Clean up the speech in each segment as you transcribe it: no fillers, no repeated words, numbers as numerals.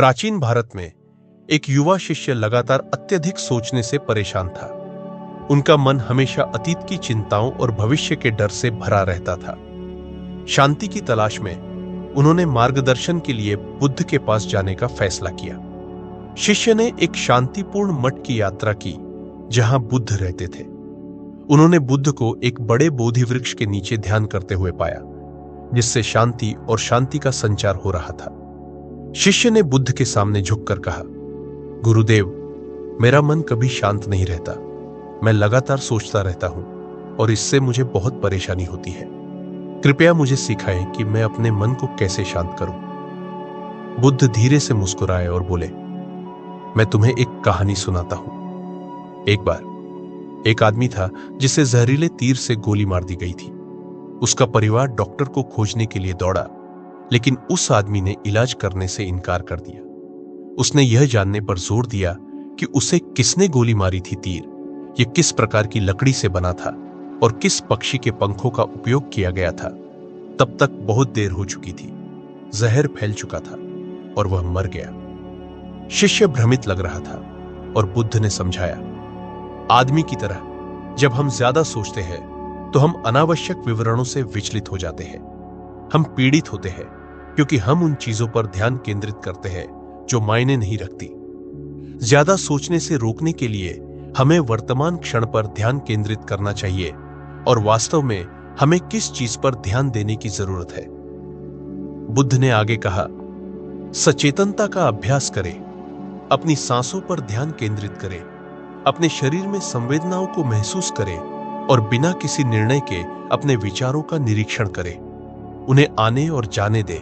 प्राचीन भारत में एक युवा शिष्य लगातार अत्यधिक सोचने से परेशान था। उनका मन हमेशा अतीत की चिंताओं और भविष्य के डर से भरा रहता था। शांति की तलाश में उन्होंने मार्गदर्शन के लिए बुद्ध के पास जाने का फैसला किया। शिष्य ने एक शांतिपूर्ण मठ की यात्रा की जहां बुद्ध रहते थे। उन्होंने बुद्ध को एक बड़े बोधि वृक्ष के नीचे ध्यान करते हुए पाया, जिससे शांति और शांति का संचार हो रहा था। शिष्य ने बुद्ध के सामने झुककर कहा, गुरुदेव, मेरा मन कभी शांत नहीं रहता। मैं लगातार सोचता रहता हूं और इससे मुझे बहुत परेशानी होती है। कृपया मुझे सिखाएं कि मैं अपने मन को कैसे शांत करूं। बुद्ध धीरे से मुस्कुराए और बोले, मैं तुम्हें एक कहानी सुनाता हूं। एक बार एक आदमी था जिसे जहरीले तीर से गोली मार दी गई थी। उसका परिवार डॉक्टर को खोजने के लिए दौड़ा, लेकिन उस आदमी ने इलाज करने से इनकार कर दिया। उसने यह जानने पर जोर दिया कि उसे किसने गोली मारी थी, तीर यह किस प्रकार की लकड़ी से बना था और किस पक्षी के पंखों का उपयोग किया गया था। तब तक बहुत देर हो चुकी थी, जहर फैल चुका था और वह मर गया। शिष्य भ्रमित लग रहा था और बुद्ध ने समझाया, आदमी की तरह जब हम ज्यादा सोचते हैं तो हम अनावश्यक विवरणों से विचलित हो जाते हैं। हम पीड़ित होते हैं क्योंकि हम उन चीजों पर ध्यान केंद्रित करते हैं जो मायने नहीं रखती। ज्यादा सोचने से रोकने के लिए हमें वर्तमान क्षण पर ध्यान केंद्रित करना चाहिए और वास्तव में हमें किस चीज पर ध्यान देने की जरूरत है। बुद्ध ने आगे कहा, सचेतनता का अभ्यास करें, अपनी सांसों पर ध्यान केंद्रित करें, अपने शरीर में संवेदनाओं को महसूस करें और बिना किसी निर्णय के अपने विचारों का निरीक्षण करें। उन्हें आने और जाने दें,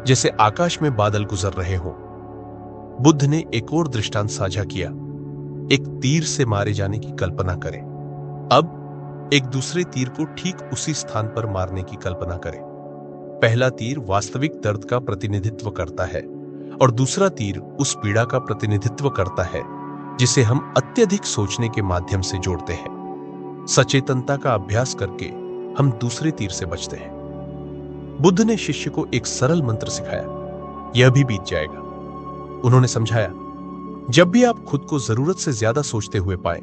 जैसे आकाश में बादल गुजर रहे हों। बुद्ध ने एक और दृष्टांत साझा किया। एक तीर से मारे जाने की कल्पना करें। अब एक दूसरे तीर को ठीक उसी स्थान पर मारने की कल्पना करें। पहला तीर वास्तविक दर्द का प्रतिनिधित्व करता है और दूसरा तीर उस पीड़ा का प्रतिनिधित्व करता है जिसे हम अत्यधिक सोचने के माध्यम से जोड़ते हैं। सचेतनता का अभ्यास करके हम दूसरे तीर से बचते हैं। बुद्ध ने शिष्य को एक सरल मंत्र सिखाया, यह भी बीत जाएगा। उन्होंने समझाया, जब भी आप खुद को जरूरत से ज्यादा सोचते हुए पाए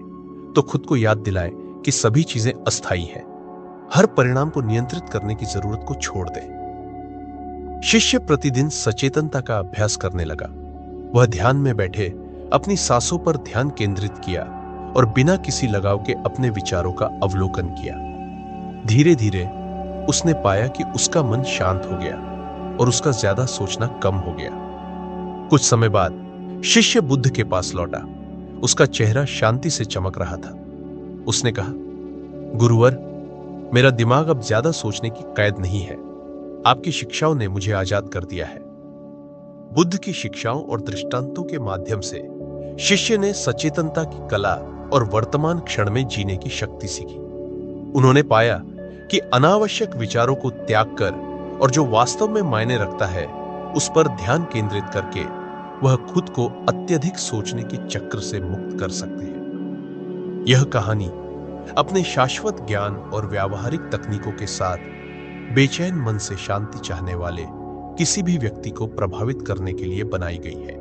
तो खुद को याद दिलाएं कि सभी चीजें अस्थायी हैं। हर परिणाम को नियंत्रित करने की जरूरत को छोड़ दें। शिष्य प्रतिदिन सचेतनता का अभ्यास करने लगा। वह ध्यान में बैठे अपनी सांसों पर ध्यान केंद्रित किया और बिना किसी लगाव के अपने विचारों का अवलोकन किया। धीरे धीरे उसने पाया कि उसका मन शांत हो गया और उसका ज्यादा सोचना कम हो गया। कुछ समय बाद शिष्य बुद्ध के पास लौटा। उसका चेहरा शांति से चमक रहा था। उसने कहा, गुरुवर, मेरा दिमाग अब ज्यादा सोचने की कैद नहीं है। आपकी शिक्षाओं ने मुझे आजाद कर दिया है। बुद्ध की शिक्षाओं और दृष्टांतों के माध्यम से शिष्य ने सचेतनता की कला और वर्तमान क्षण में जीने की शक्ति सीखी। उन्होंने पाया कि अनावश्यक विचारों को त्याग कर और जो वास्तव में मायने रखता है उस पर ध्यान केंद्रित करके वह खुद को अत्यधिक सोचने के चक्र से मुक्त कर सकते हैं। यह कहानी अपने शाश्वत ज्ञान और व्यावहारिक तकनीकों के साथ बेचैन मन से शांति चाहने वाले किसी भी व्यक्ति को प्रभावित करने के लिए बनाई गई है।